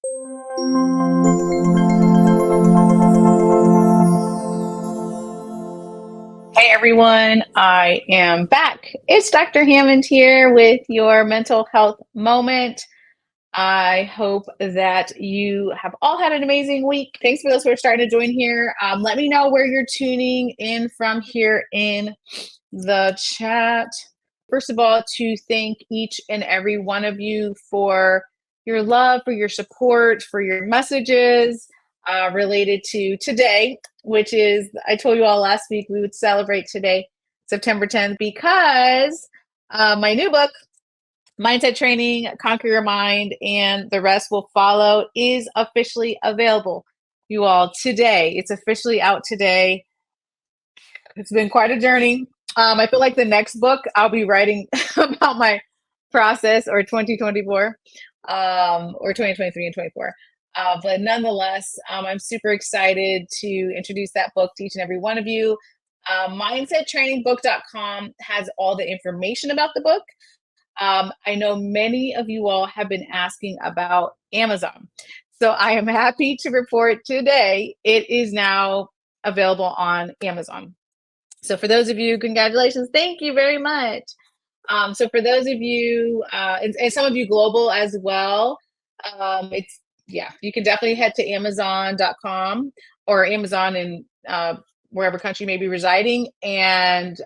Hey everyone, I am back. It's Dr. Hammond here with your mental health moment. I hope that you have all had an amazing week. Thanks for those who are starting to join here. Let me know where you're tuning in from here in the chat. First of all, to thank each and every one of you for your love, for your support, for your messages related to today, which is, I told you all last week we would celebrate today, September 10th, because my new book, Mindset Training, Conquer Your Mind, and the Rest Will Follow, is officially available. You all, today, it's officially out today. It's been quite a journey. I feel like the next book I'll be writing about my process, or 2024, or 2023 and 24. But nonetheless, I'm super excited to introduce that book to each and every one of you. MindsetTrainingBook.com has all the information about the book. I know many of you all have been asking about Amazon. So I am happy to report today it is now available on Amazon. So for those of you, congratulations. Thank you very much. So for those of you, and some of you global as well, you can definitely head to Amazon.com or Amazon in wherever country you may be residing, and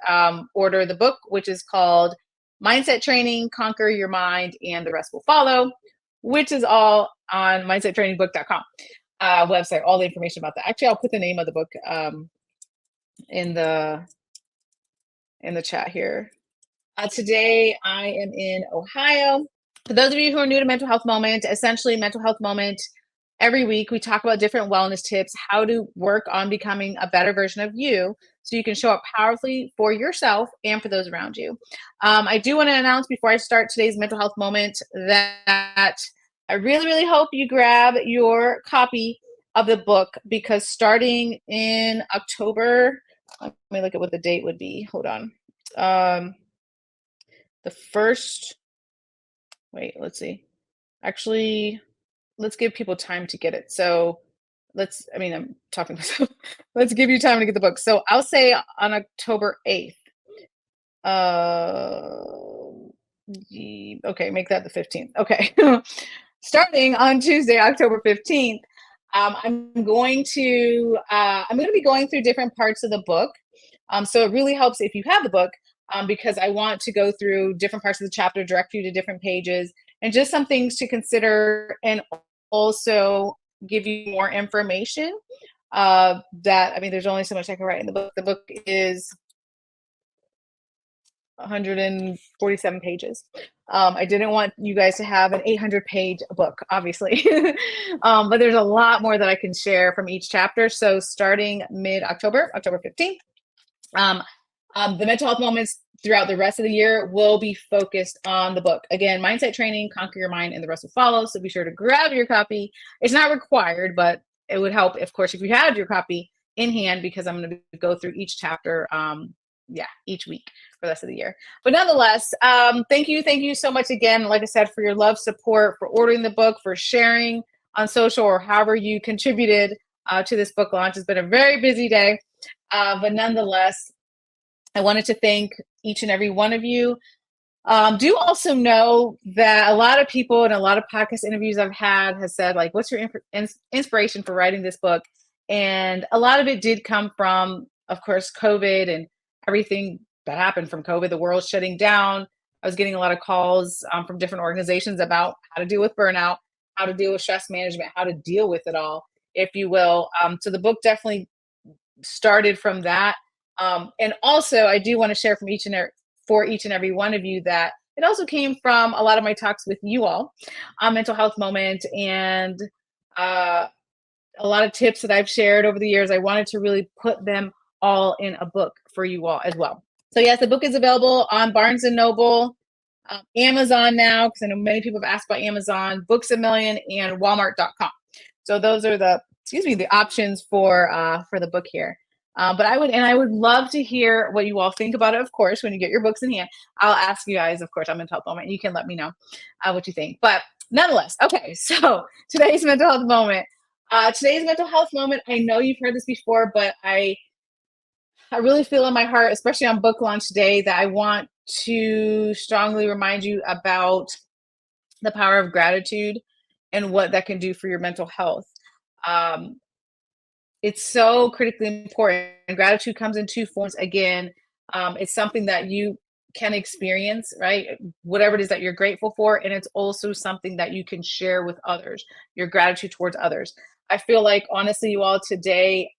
order the book, which is called Mindset Training, Conquer Your Mind, and the Rest Will Follow, which is all on mindsettrainingbook.com website, all the information about that. Actually, I'll put the name of the book in the chat here. Today I am in Ohio. For those of you who are new to Mental Health Moment, essentially Mental Health Moment, every week we talk about different wellness tips, how to work on becoming a better version of you so you can show up powerfully for yourself and for those around you. I do want to announce before I start today's Mental Health Moment that I really, really hope you grab your copy of the book, because starting in October, let me look at what the date would be. Hold on. The first, let's see. Actually, let's give people time to get it. So I'm talking to myself. Let's give you time to get the book. So I'll say on October 8th. Okay, make that the 15th. Okay. Starting on Tuesday, October 15th, I'm going to be going through different parts of the book. So it really helps if you have the book, because I want to go through different parts of the chapter, direct you to different pages, and just some things to consider, and also give you more information. There's only so much I can write in the book. The book is 147 pages. I didn't want you guys to have an 800-page book, obviously. But there's a lot more that I can share from each chapter. So starting mid-October, October 15th, the mental health moments throughout the rest of the year will be focused on the book. Again, Mindset Training, Conquer Your Mind, and the Rest Will Follow. So be sure to grab your copy. It's not required, but it would help, of course, if you had your copy in hand, because I'm going to go through each chapter each week for the rest of the year. But nonetheless, thank you so much again, like I said, for your love, support, for ordering the book, for sharing on social, or however you contributed to this book launch. It's been a very busy day, but nonetheless, I wanted to thank each and every one of you. Do also know that a lot of people in a lot of podcast interviews I've had has said, like, what's your inspiration for writing this book? And a lot of it did come from, of course, COVID and everything that happened from COVID, the world shutting down. I was getting a lot of calls from different organizations about how to deal with burnout, how to deal with stress management, how to deal with it all, if you will. So the book definitely started from that. And also, I do want to share for each and every one of you that it also came from a lot of my talks with you all on Mental Health Moment, and a lot of tips that I've shared over the years. I wanted to really put them all in a book for you all as well. So yes, the book is available on Barnes & Noble, Amazon now, because I know many people have asked about Amazon, Books A Million, and Walmart.com. So those are the options for the book here. But I would love to hear what you all think about it. Of course, when you get your books in hand, I'll ask you guys. Of course, I'm in Mental Health Moment, and you can let me know what you think. But Nonetheless, okay, so today's mental health moment. Today's mental health moment, I know you've heard this before, but I really feel in my heart, especially on book launch day, that I want to strongly remind you about the power of gratitude and what that can do for your mental health. Um, it's so critically important. And gratitude comes in two forms. Again, it's something that you can experience, right? Whatever it is that you're grateful for. And it's also something that you can share with others, your gratitude towards others. I feel like, honestly, you all, today,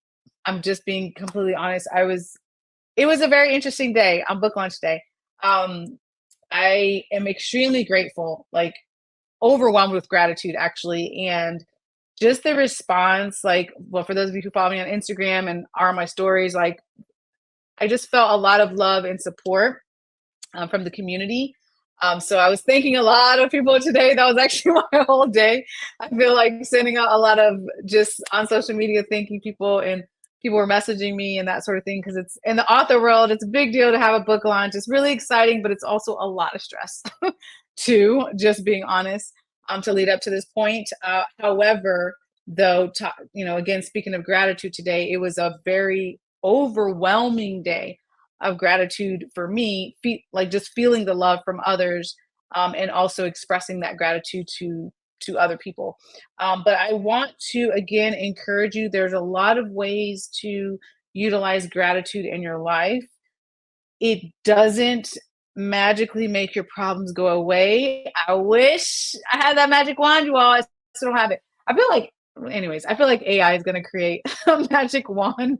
I'm just being completely honest. It was a very interesting day on book launch day. Um, I am extremely grateful, like overwhelmed with gratitude, actually. And just the response, like, well, for those of you who follow me on Instagram and are on my stories, like, I just felt a lot of love and support from the community. So I was thanking a lot of people today. That was actually my whole day. I feel like sending out a lot of just on social media, thanking people, and people were messaging me and that sort of thing. Because it's in the author world, it's a big deal to have a book launch. It's really exciting, but it's also a lot of stress too, just being honest, to lead up to this point. However, though, again, speaking of gratitude today, it was a very overwhelming day of gratitude for me, like just feeling the love from others, and also expressing that gratitude to other people. But I want to again encourage you. There's a lot of ways to utilize gratitude in your life. It doesn't magically make your problems go away. I wish I had that magic wand, you all. I still don't have it. I feel like, anyways, I feel like AI is going to create a magic wand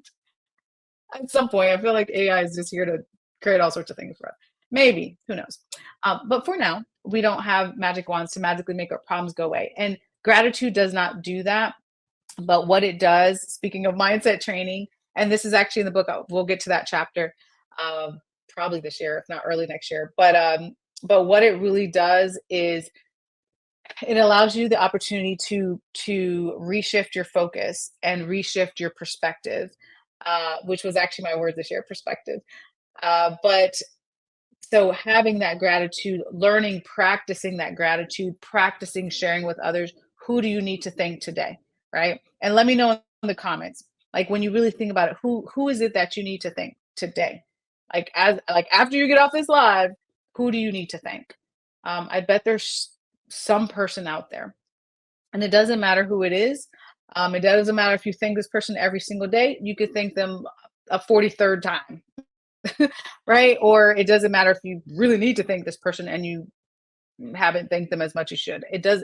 at some point. I feel like AI is just here to create all sorts of things for us. Maybe, who knows? But for now, we don't have magic wands to magically make our problems go away. And gratitude does not do that. But what it does, speaking of mindset training, and this is actually in the book, we'll get to that chapter probably this year, if not early next year. But what it really does is it allows you the opportunity to reshift your focus and reshift your perspective, which was actually my word this year, perspective. But so having that gratitude, learning, practicing that gratitude, practicing sharing with others. Who do you need to thank today, right? And let me know in the comments, like when you really think about it, who is it that you need to thank today? Like after you get off this live, who do you need to thank? I bet there's some person out there, and it doesn't matter who it is. It doesn't matter if you thank this person every single day. You could thank them a 43rd time, right? Or it doesn't matter if you really need to thank this person and you haven't thanked them as much as you should. It does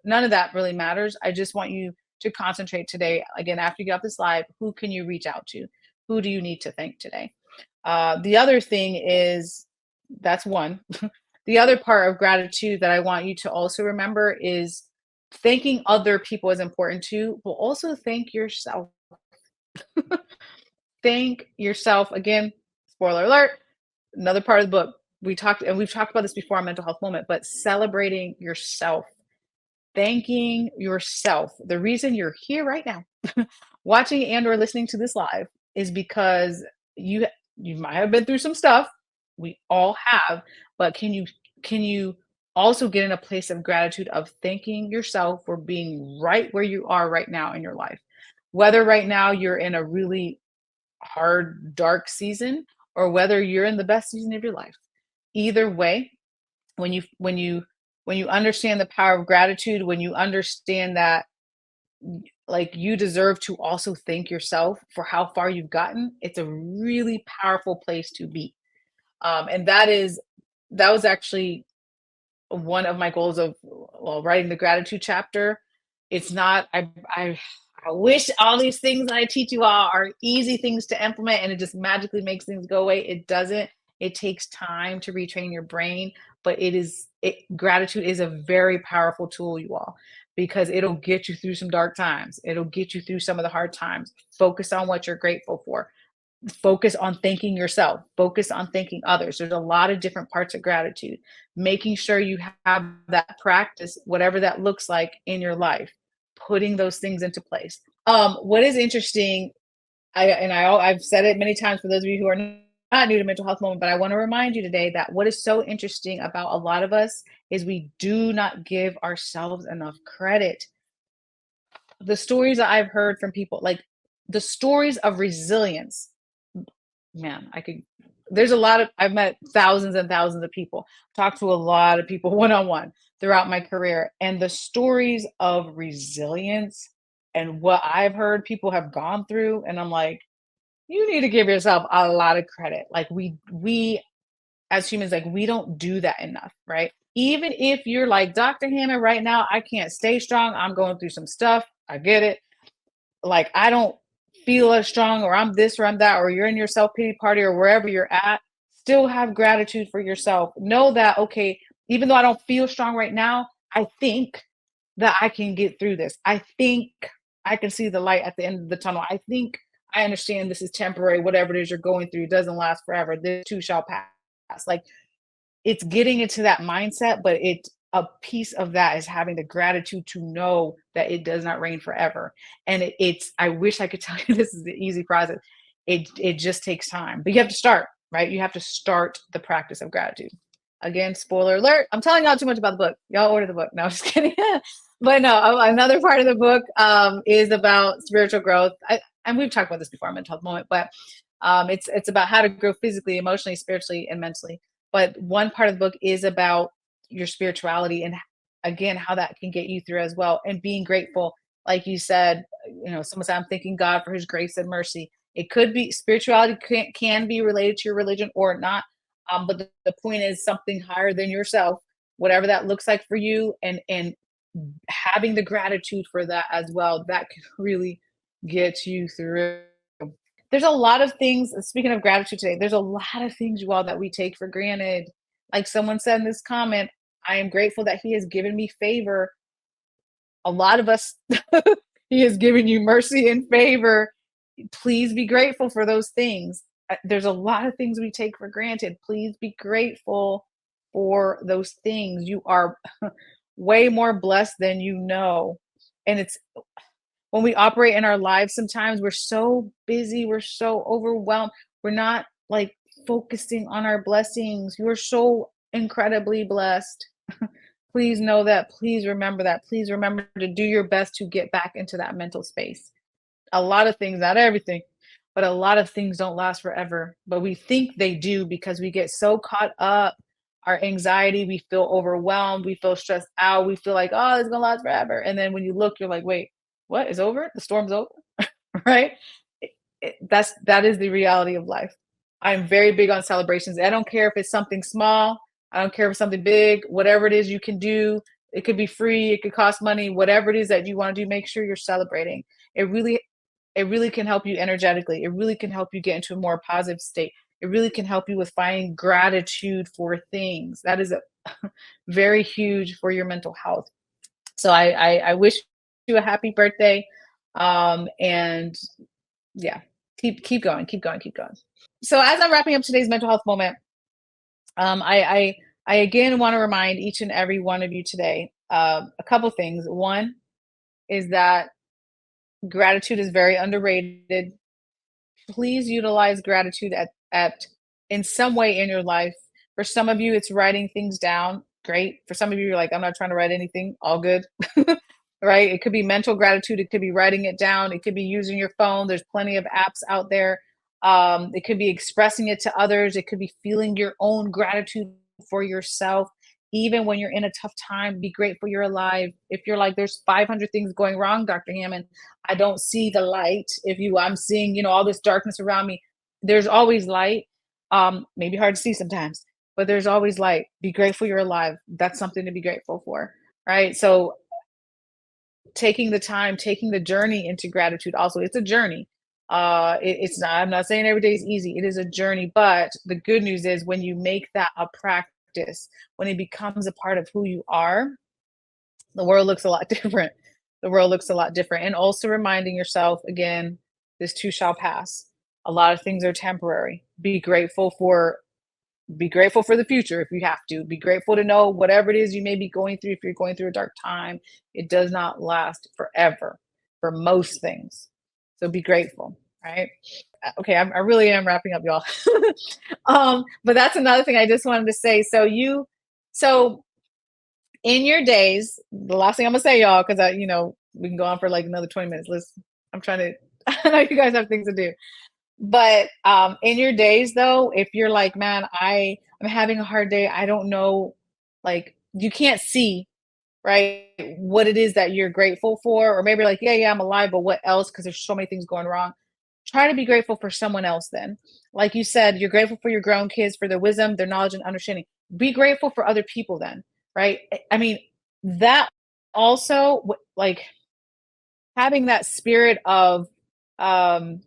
None of that really matters. I just want you to concentrate today. Again, after you get off this live, who can you reach out to? Who do you need to thank today? The other thing is that's one. The other part of gratitude that I want you to also remember is thanking other people is important too, but also thank yourself. Thank yourself. Again, spoiler alert, another part of the book. We've talked about this before on mental health moment, but celebrating yourself, thanking yourself. The reason you're here right now, watching and or listening to this live, is because you might have been through some stuff. We all have, but can you also get in a place of gratitude of thanking yourself for being right where you are right now in your life? Whether right now you're in a really hard, dark season, or whether you're in the best season of your life. Either way, when you understand the power of gratitude, when you understand that like you deserve to also thank yourself for how far you've gotten, it's a really powerful place to be. And that was actually one of my goals of, well, writing the gratitude chapter. It's not I wish all these things that I teach you all are easy things to implement and it just magically makes things go away. It doesn't. It takes time to retrain your brain, but gratitude is a very powerful tool, you all, because it'll get you through some dark times. It'll get you through some of the hard times. Focus on what you're grateful for. Focus on thanking yourself. Focus on thanking others. There's a lot of different parts of gratitude. Making sure you have that practice, whatever that looks like in your life, putting those things into place. What is interesting, I've said it many times for those of you who are not new to mental health moment, but I want to remind you today that what is so interesting about a lot of us is we do not give ourselves enough credit. The stories that I've heard from people, like the stories of resilience, man, I could, there's a lot of, I've met thousands and thousands of people, talked to a lot of people one on one throughout my career, and the stories of resilience and what I've heard people have gone through. And I'm like, you need to give yourself a lot of credit. Like we as humans, like we don't do that enough, right? Even if you're like Dr. Hammond right now, I can't stay strong. I'm going through some stuff. I get it. Like I don't feel as strong, or I'm this or I'm that, or you're in your self-pity party or wherever you're at, still have gratitude for yourself. Know that, okay, even though I don't feel strong right now, I think that I can get through this. I think I can see the light at the end of the tunnel. I think I understand this is temporary. Whatever it is you're going through doesn't last forever. This too shall pass. Like it's getting into that mindset, but it a piece of that is having the gratitude to know that it does not rain forever. And it's I wish I could tell you this is the easy process. It just takes time, but you have to start, right? You have to start the practice of gratitude. Again, spoiler alert, I'm telling y'all too much about the book. Y'all order the book. No, I'm just kidding. But no, another part of the book is about spiritual growth. And we've talked about this before, mental health moment, but it's about how to grow physically, emotionally, spiritually, and mentally. But one part of the book is about your spirituality and again how that can get you through as well, and being grateful. Like you said, someone said, I'm thanking God for his grace and mercy. It could be spirituality can be related to your religion or not. But the point is something higher than yourself, whatever that looks like for you, and having the gratitude for that as well, that can really get you through. There's a lot of things, speaking of gratitude today, there's a lot of things, you all, that we take for granted. Like someone said in this comment, I am grateful that he has given me favor. A lot of us, he has given you mercy and favor. Please be grateful for those things. There's a lot of things we take for granted. Please be grateful for those things. You are way more blessed than you know. And it's when we operate in our lives, sometimes we're so busy, we're so overwhelmed, we're not like focusing on our blessings. You're so incredibly blessed. Please know that. Please remember that. Please remember to do your best to get back into that mental space. A lot of things, not everything, but a lot of things don't last forever. But we think they do because we get so caught up. Our anxiety, we feel overwhelmed, we feel stressed out, we feel like, oh, it's gonna last forever. And then when you look, you're like, wait, what is over? The storm's over, right? That is the reality of life. I'm very big on celebrations. I don't care if it's something small, I don't care if it's something big, whatever it is you can do. It could be free, it could cost money, whatever it is that you want to do, make sure you're celebrating. It really can help you energetically. It really can help you get into a more positive state. It really can help you with finding gratitude for things. That is a very huge for your mental health. So I wish you a happy birthday. And yeah, keep going, keep going, keep going. So as I'm wrapping up today's mental health moment, I again want to remind each and every one of you today a couple things. One is that gratitude is very underrated. Please utilize gratitude at in some way in your life. For some of you, it's writing things down. Great. For some of you, you're like, I'm not trying to write anything. All good. Right? It could be mental gratitude. It could be writing it down. It could be using your phone. There's plenty of apps out there. It could be expressing it to others. It could be feeling your own gratitude for yourself. Even when you're in a tough time, be grateful you're alive. If you're like, there's 500 things going wrong, Dr. Hammond, I don't see the light. I'm seeing, all this darkness around me. There's always light. Maybe hard to see sometimes, but there's always light. Be grateful you're alive. That's something to be grateful for. Right. So taking the time, taking the journey into gratitude, also, it's a journey. It's not, I'm not saying every day is easy. It is a journey. But the good news is when you make that a practice, when it becomes a part of who you are, the world looks a lot different. The world looks a lot different. And also reminding yourself again, this too shall pass. A lot of things are temporary. Be grateful for the future if you have to. Be grateful to know whatever it is you may be going through. If you're going through a dark time, it does not last forever for most things. So be grateful, right? okay, I really am wrapping up, y'all. But that's another thing I just wanted to say. So in your days, the last thing I'm gonna say, y'all, because we can go on for like another 20 minutes. I'm trying to, I know you guys have things to do. But in your days though, if you're like, man, I'm having a hard day, I don't know, like you can't see, right, what it is that you're grateful for, or maybe like, yeah, I'm alive, but what else? Because there's so many things going wrong. Try to be grateful for someone else then. Like you said, you're grateful for your grown kids, for their wisdom, their knowledge and understanding. Be grateful for other people then, right? I mean, that also like having that spirit of um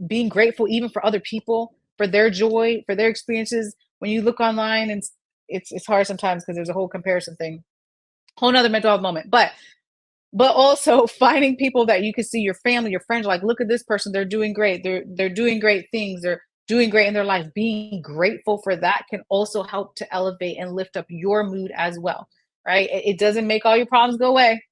being grateful even for other people, for their joy, for their experiences. When you look online, and it's hard sometimes because there's a whole comparison thing, whole nother mental health moment. But also finding people that you can see, your family, your friends, like, look at this person, they're doing great, they're doing great things, they're doing great in their life. Being grateful for that can also help to elevate and lift up your mood as well, right? It doesn't make all your problems go away.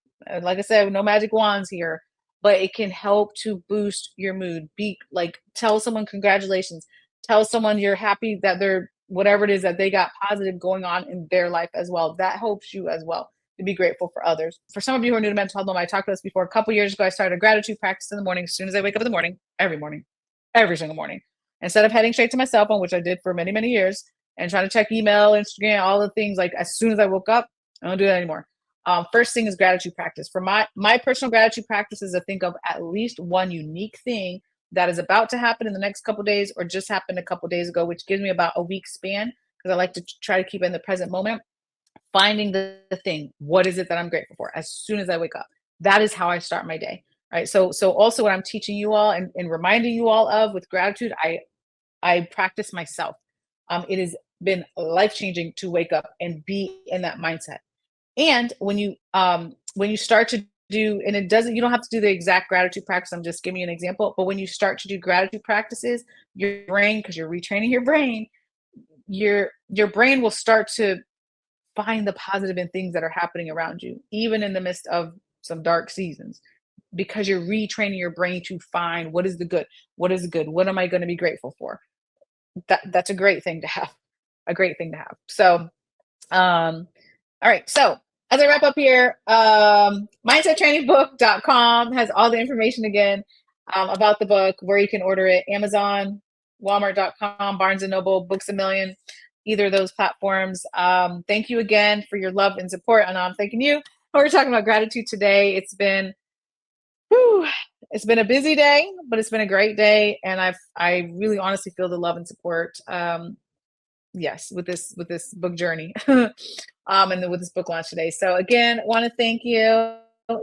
Like I said, no magic wands here, but it can help to boost your mood. Be like, tell someone congratulations, tell someone you're happy that they're whatever it is that they got positive going on in their life as well. That helps you as well to be grateful for others. For some of you who are new to mental health, I talked about this before. A couple years ago, I started a gratitude practice in the morning. As soon as I wake up in the morning, every single morning, instead of heading straight to my cell phone, which I did for many, many years, and trying to check email, Instagram, all the things, like as soon as I woke up, I don't do that anymore. First thing is gratitude practice. For my personal gratitude practice is to think of at least one unique thing that is about to happen in the next couple days, or just happened a couple days ago, which gives me about a week span, because I like to try to keep it in the present moment. Finding the thing, what is it that I'm grateful for, as soon as I wake up. That is how I start my day, right? So also what I'm teaching you all and reminding you all of with gratitude, I practice myself. It has been life changing to wake up and be in that mindset. And when you start to do, and you don't have to do the exact gratitude practice, I'm just giving you an example, but when you start to do gratitude practices, your brain, because you're retraining your brain, your brain will start to find the positive in things that are happening around you, even in the midst of some dark seasons, because you're retraining your brain to find what is the good, what is good, what am I going to be grateful for. That's a great thing to have, a great thing to have. So all right, so as I wrap up here, mindsettrainingbook.com has all the information again, about the book, where you can order it. Amazon, walmart.com, Barnes and Noble, Books a Million, either of those platforms. Thank you again for your love and support, and I'm thanking you. We're talking about gratitude today. Whew, it's been a busy day, but it's been a great day, and I really honestly feel the love and support. Yes, with this book journey, and then with this book launch today. So again, want to thank you.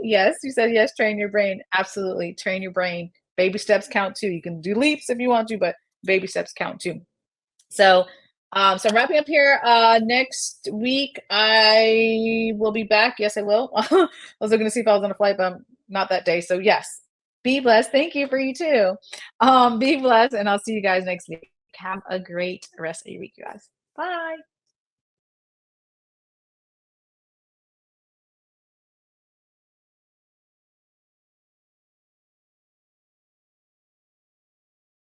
Yes, you said yes. Train your brain. Absolutely, train your brain. Baby steps count too. You can do leaps if you want to, but baby steps count too. So, so I'm wrapping up here. Next week I will be back. Yes, I will. I was looking to see if I was on a flight, but I'm not that day. So yes, be blessed. Thank you for you too. Be blessed, and I'll see you guys next week. Have a great rest of your week, you guys. Bye.